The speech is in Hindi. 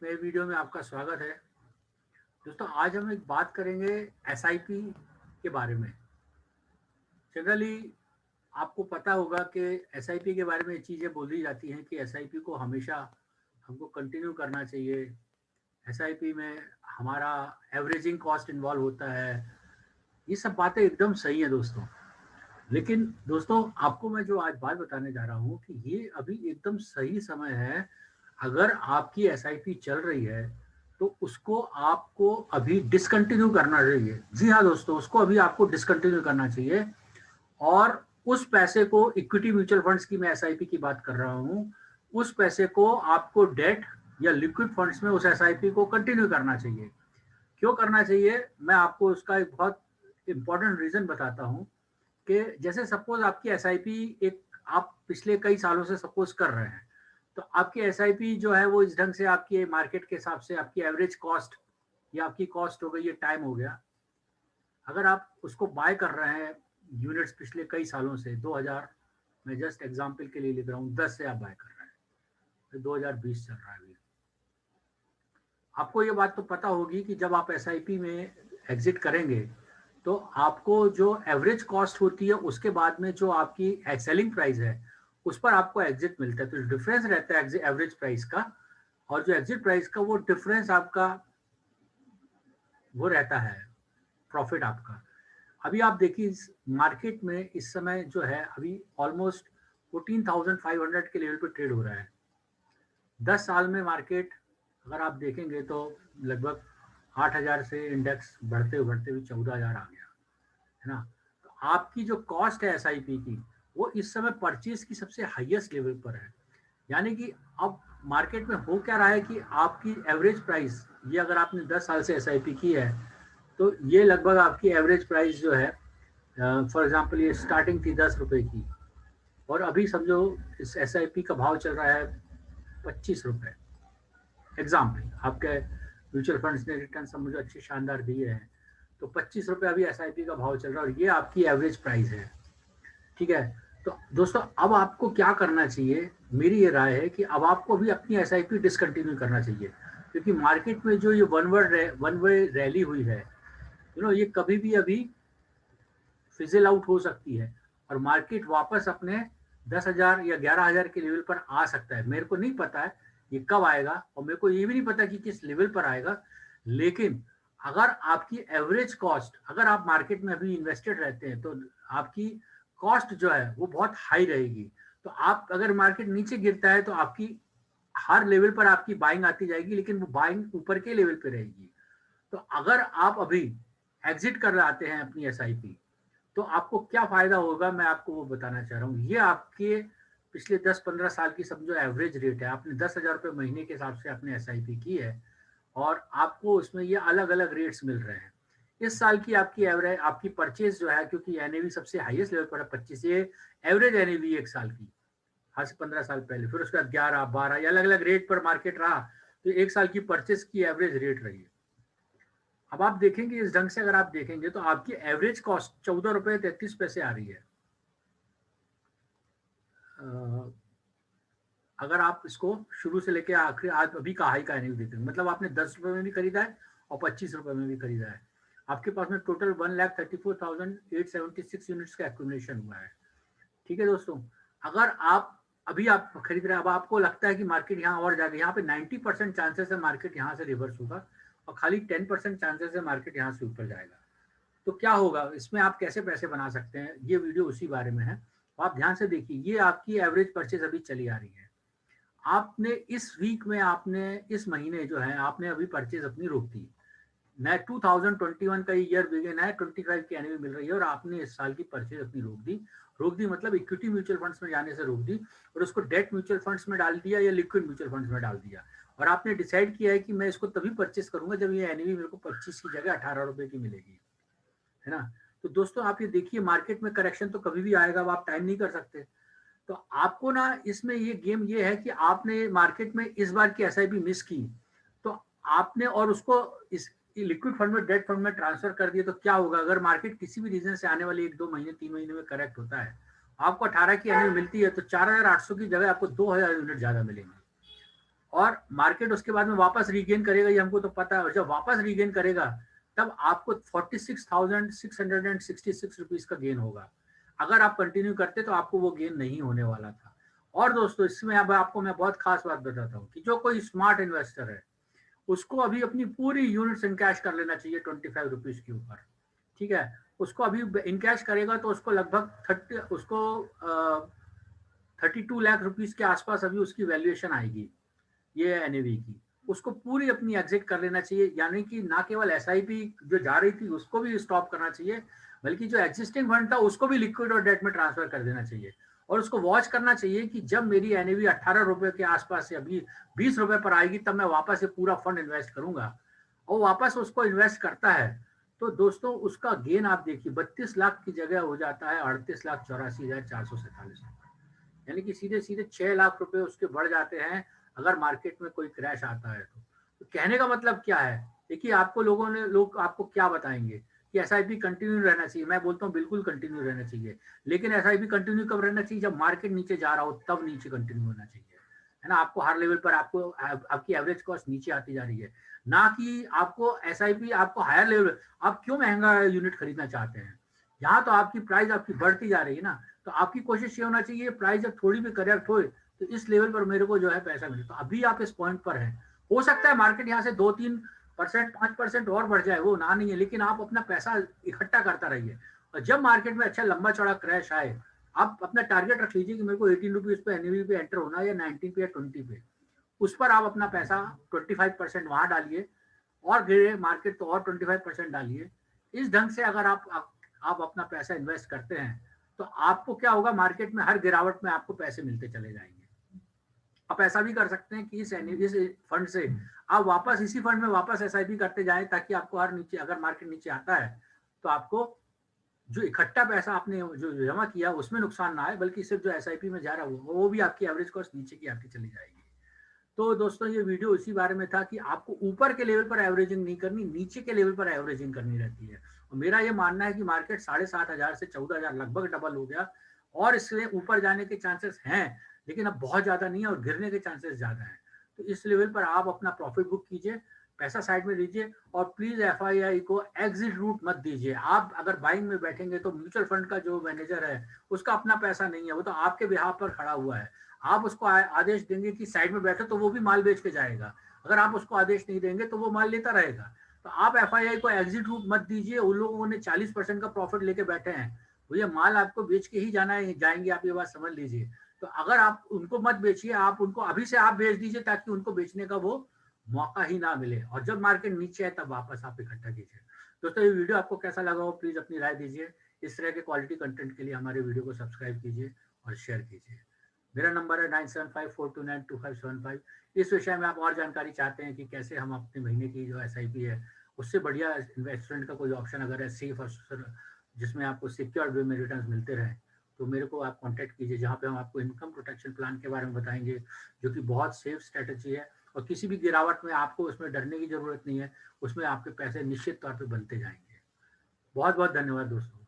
नए वीडियो में आपका स्वागत है। दोस्तों, आज हम एक बात करेंगे एसआईपी के बारे में। जनरली आपको पता होगा कि एसआईपी के बारे में चीज़ें बोली जाती हैं कि एसआईपी को हमेशा हमको कंटिन्यू करना चाहिए। एसआईपी में हमारा एवरेजिंग कॉस्ट इन्वॉल्व होता है। ये सब बातें एकदम सही हैं दोस्तों। लेकिन दोस्तों, आपको मैं जो आज बात बताने जा रहा हूँ कि ये अभी एकदम सही समय है। अगर आपकी एसआईपी चल रही है तो उसको आपको अभी डिसकंटिन्यू करना चाहिए। जी हाँ दोस्तों, उसको अभी आपको डिसकंटिन्यू करना चाहिए और उस पैसे को, इक्विटी म्यूचुअल फंड्स की मैं एसआईपी की बात कर रहा हूँ, उस पैसे को आपको डेट या लिक्विड फंड्स में उस एसआईपी को कंटिन्यू करना चाहिए। क्यों करना चाहिए, मैं आपको उसका एक बहुत इंपॉर्टेंट रीजन बताता हूँ। कि जैसे सपोज आपकी एसआईपी एक आप पिछले कई सालों से सपोज कर रहे हैं, तो आपकी एसआईपी जो है वो इस ढंग से आपकी मार्केट के हिसाब से आपकी एवरेज कॉस्ट या आपकी कॉस्ट हो गई, ये टाइम हो गया। अगर आप उसको बाय कर रहे हैं यूनिट्स पिछले कई सालों से 2000, मैं जस्ट एग्जांपल के लिए लिख रहा हूँ, 10 से आप बाय कर रहे हैं तो 2020 चल रहा है अभी। आपको ये बात तो पता होगी कि जब आप एसआईपी में एग्जिट करेंगे तो आपको जो एवरेज कॉस्ट होती है उसके बाद में जो आपकी सेलिंग प्राइस है उस पर आपको एग्जिट मिलता है। तो डिफरेंस रहता है एवरेज प्राइस का और जो एग्जिट प्राइस का, वो डिफरेंस आपका वो रहता है प्रॉफिट आपका। अभी आप देखिए मार्केट में इस समय जो है अभी ऑलमोस्ट 14,500 के लेवल पे ट्रेड हो रहा है। 10 साल में मार्केट अगर आप देखेंगे तो लगभग 8,000 से इंडेक्स बढ़ते बढ़ते हुए 14,000 आ गया है ना। तो आपकी जो कॉस्ट है एसआईपी की, वो इस समय परचेज की सबसे हाईएस्ट लेवल पर है। यानी कि अब मार्केट में हो क्या रहा है कि आपकी एवरेज प्राइस, ये अगर आपने 10 साल से एसआईपी की है तो ये लगभग आपकी एवरेज प्राइस जो है, फॉर एग्जांपल ये स्टार्टिंग थी 10 रुपए की और अभी समझो इस एसआईपी का भाव चल रहा है 25 रुपए। एग्जाम्पल, आपके म्यूचुअल फंड्स ने रिटर्न सब मुझे अच्छे शानदार दिए हैं, तो 25 रुपए अभी एसआईपी का भाव चल रहा है और ये आपकी एवरेज प्राइस है। ठीक है। तो दोस्तों, अब आपको क्या करना चाहिए, मेरी ये राय है कि अब आपको भी अपनी एसआईपी डिसकंटिन्यू करना चाहिए। क्योंकि मार्केट में जो ये वन वे रैली हुई है, ये कभी भी अभी फिजल आउट हो सकती है और मार्केट वापस अपने 10,000 या 11,000 के लेवल पर आ सकता है। मेरे को नहीं पता है ये कब आएगा और मेरे को ये भी नहीं पता कि किस लेवल पर आएगा। लेकिन अगर आपकी एवरेज कॉस्ट, अगर आप मार्केट में अभी इन्वेस्टेड रहते हैं तो आपकी कॉस्ट जो है वो बहुत हाई रहेगी। तो आप अगर मार्केट नीचे गिरता है तो आपकी हर लेवल पर आपकी बाइंग आती जाएगी, लेकिन वो बाइंग ऊपर के लेवल पे रहेगी। तो अगर आप अभी एग्जिट कर लाते हैं अपनी एसआईपी, तो आपको क्या फायदा होगा, मैं आपको वो बताना चाह रहा हूँ। ये आपके पिछले 10-15 साल की समझो एवरेज रेट है। आपने 10,000 रुपये महीने के हिसाब से आपने एसआईपी की है और आपको उसमें ये अलग अलग रेट्स मिल रहे हैं। इस साल की आपकी एवरेज, आपकी परचेज जो है, क्योंकि एनएवी सबसे हाईएस्ट लेवल पर है 25, ये एवरेज एनएवी एक साल की, आज से 15 साल पहले, फिर उसके बाद 11-12 या अलग अलग रेट पर मार्केट रहा, तो एक साल की परचेज की एवरेज रेट रही है। अब आप देखेंगे इस ढंग से, अगर आप देखेंगे तो आपकी एवरेज कॉस्ट 14 रुपए 33 पैसे आ रही है। अगर आप इसको शुरू से लेके आखिरी आज अभी का हाई का नहीं देखेंगे, मतलब आपने 10 रुपए में भी खरीदा है और 25 रुपए में भी खरीदा है। आपके पास में टोटल 1,34,876 यूनिट्स का एक्यूमुलेशन हुआ है। ठीक है दोस्तों, अगर आप अभी आप खरीद रहे हैं, अब आपको लगता है कि मार्केट यहाँ और जाएगा, यहाँ पे 90% चांसेस है मार्केट यहाँ से रिवर्स होगा और खाली 10% चांसेस है मार्केट यहाँ से ऊपर जाएगा। तो क्या होगा इसमें, आप कैसे पैसे बना सकते हैं, ये वीडियो उसी बारे में है। तो आप ध्यान से देखिए, ये आपकी एवरेज परचेज अभी चली आ रही है। आपने इस वीक में, आपने इस महीने जो है आपने अभी परचेज अपनी रोक दी। नया 2021 का ईयर बिगिन है, 25 की एनवी मिल रही है और आपने इस साल की परचेज अपनी रोक दी। रोक दी मतलब इक्विटी म्यूचुअल फंड्स में जाने से रोक दी और उसको डेट म्यूचुअल फंड्स में डाल दिया या लिक्विड म्यूचुअल फंड्स में डाल दिया। और आपने डिसाइड किया है कि मैं इसको तभी परचेस करूंगा जब ये एनवी मेरे को 25 की जगह 18 रुपए की मिलेगी, है ना। तो दोस्तों, आप ये देखिए, मार्केट में करेक्शन तो कभी भी आएगा, अब आप टाइम नहीं कर सकते। तो आपको ना इसमें ये गेम ये है कि आपने मार्केट में इस बार की एसआईपी मिस की, तो आपने और उसको इस लिक्विड फंड में, डेट फंड में ट्रांसफर कर दिया, तो क्या होगा अगर मार्केट किसी भी रीजन से आने वाले 1-2 महीने 3 महीने में करेक्ट होता है, आपको 18 की एनवी मिलती है तो 4,800 की जगह आपको 2,000 यूनिट ज्यादा मिलेंगे। और मार्केट उसके बाद में वापस रीगेन करेगा, ये हमको तो पता है। और जब वापस रीगेन करेगा तब आपको 46,666 रुपीज का गेन होगा। अगर आप कंटिन्यू करते तो आपको वो गेन नहीं होने वाला था। और दोस्तों इसमें अब आपको मैं बहुत खास बात बताता हूँ कि जो कोई स्मार्ट इन्वेस्टर है उसको अभी अपनी पूरी यूनिट्स इनकैश कर लेना चाहिए 25 रुपीज के ऊपर। ठीक है, उसको अभी इनकैश करेगा तो उसको लगभग 32 लाख रुपीज के आसपास अभी उसकी वैल्यूएशन आएगी ये एनएवी की। उसको पूरी अपनी एग्जिट कर लेना चाहिए, यानी कि ना केवल एसआईपी जो जा रही थी उसको भी स्टॉप करना चाहिए, बल्कि जो एग्जिस्टिंग फंड था उसको भी लिक्विड और डेट में ट्रांसफर कर देना चाहिए। और उसको वॉच करना चाहिए कि जब मेरी एनएवी 18 रुपए के आसपास या 20 रुपए पर आएगी तब मैं वापस ये पूरा फंड इन्वेस्ट करूंगा। और वापस उसको इन्वेस्ट करता है तो दोस्तों उसका गेन आप देखिए 32 लाख की जगह हो जाता है 38,84,447 रुपए, यानी कि सीधे सीधे 6 लाख रुपए उसके बढ़ जाते हैं अगर मार्केट में कोई क्रैश आता है तो कहने का मतलब क्या है? देखिए आपको लोग आपको क्या बताएंगे कि एसआईपी कंटिन्यू रहना चाहिए। मैं बोलता हूँ बिल्कुल कंटिन्यू रहना चाहिए, लेकिन एसआईपी कंटिन्यू कब रहना चाहिए? जब मार्केट नीचे जा रहा हो तब नीचे कंटिन्यू होना चाहिए, है ना। आपको हर लेवल पर आपको आपकी एवरेज कॉस्ट नीचे आती जा रही है, ना कि आपको एसआईपी आपको हायर लेवल। आप क्यों महंगा यूनिट खरीदना चाहते हैं? यहाँ तो आपकी प्राइस आपकी बढ़ती जा रही है ना, तो आपकी कोशिश ये होना चाहिए प्राइस जब थोड़ी भी करेक्ट हो तो इस लेवल पर मेरे को जो है पैसा मिले। तो अभी आप इस पॉइंट पर हैं, हो सकता है मार्केट यहाँ से 2-3%, 5% और बढ़ जाए, वो ना नहीं है, लेकिन आप अपना पैसा इकट्ठा करता रहिए। और जब मार्केट में अच्छा लंबा चौड़ा क्रैश आए आप अपना टारगेट रख लीजिए कि मेरे को 18 रुपीज पे एनएवी पे एंटर होना है या 19 पे या 20 पे। उस पर आप अपना पैसा 25% वहां डालिए और गिरे मार्केट तो और 25% डालिए। इस ढंग से अगर आप अपना पैसा इन्वेस्ट करते हैं तो आपको क्या होगा, मार्केट में हर गिरावट में आपको पैसे मिलते चले जाएंगे। आप ऐसा भी कर सकते हैं कि इस फंड से आप वापस इसी फंड में वापस एसआईपी करते जाएं, ताकि आपको हर नीचे अगर मार्केट नीचे आता है तो आपको जो इकट्ठा पैसा आपने जो जमा किया उसमें नुकसान ना आए, बल्कि सिर्फ जो एसआईपी में जा रहा है वो भी आपकी एवरेज कॉस्ट नीचे की आती चली जाएगी। तो दोस्तों ये वीडियो इसी बारे में था कि आपको ऊपर के लेवल पर एवरेजिंग नहीं करनी, नीचे के लेवल पर एवरेजिंग करनी रहती है। और मेरा ये मानना है कि मार्केट 7,500 से 14,000 लगभग डबल हो गया और इससे ऊपर जाने के चांसेस हैं, लेकिन अब बहुत ज्यादा नहीं है और गिरने के चांसेस ज्यादा हैं। तो इस लेवल पर आप अपना प्रॉफिट बुक कीजिए, पैसा साइड में लीजिए और प्लीज एफआईआई को एग्जिट रूट मत दीजिए। आप अगर बाइंग में बैठेंगे तो म्यूचुअल फंड का जो मैनेजर है उसका अपना पैसा नहीं है, वो तो आपके बिहाफ पर खड़ा हुआ है। आप उसको आदेश देंगे कि साइड में बैठो तो वो भी माल बेच के जाएगा, अगर आप उसको आदेश नहीं देंगे तो वो माल लेता रहेगा। तो आप एफआईआई को एग्जिट रूट मत दीजिए। उन लोगों ने 40% का प्रॉफिट लेके बैठे हैं, तो ये माल आपको बेच के ही जाना है, जाएंगे, आप ये बात समझ लीजिए। तो अगर आप उनको मत बेचिए, आप उनको अभी से आप बेच दीजिए ताकि उनको बेचने का वो मौका ही ना मिले, और जब मार्केट नीचे है तब वापस आप इकट्ठा कीजिए। दोस्तों ये वीडियो आपको कैसा लगा हो प्लीज अपनी राय दीजिए। इस तरह के क्वालिटी कंटेंट के लिए हमारे वीडियो को सब्सक्राइब कीजिए और शेयर कीजिए। मेरा नंबर है 9754292575। इस विषय में आप और जानकारी चाहते हैं कि कैसे हम अपने महीने की जो एसआईपी है उससे बढ़िया इन्वेस्टमेंट का कोई ऑप्शन अगर है सेफ और जिसमें आपको सिक्योर्ड वे में रिटर्न्स मिलते रहे, तो मेरे को आप कांटेक्ट कीजिए, जहाँ पे हम आपको इनकम प्रोटेक्शन प्लान के बारे में बताएंगे जो कि बहुत सेफ स्ट्रेटजी है और किसी भी गिरावट में आपको उसमें डरने की जरूरत नहीं है, उसमें आपके पैसे निश्चित तौर पर बनते जाएंगे। बहुत बहुत धन्यवाद दोस्तों।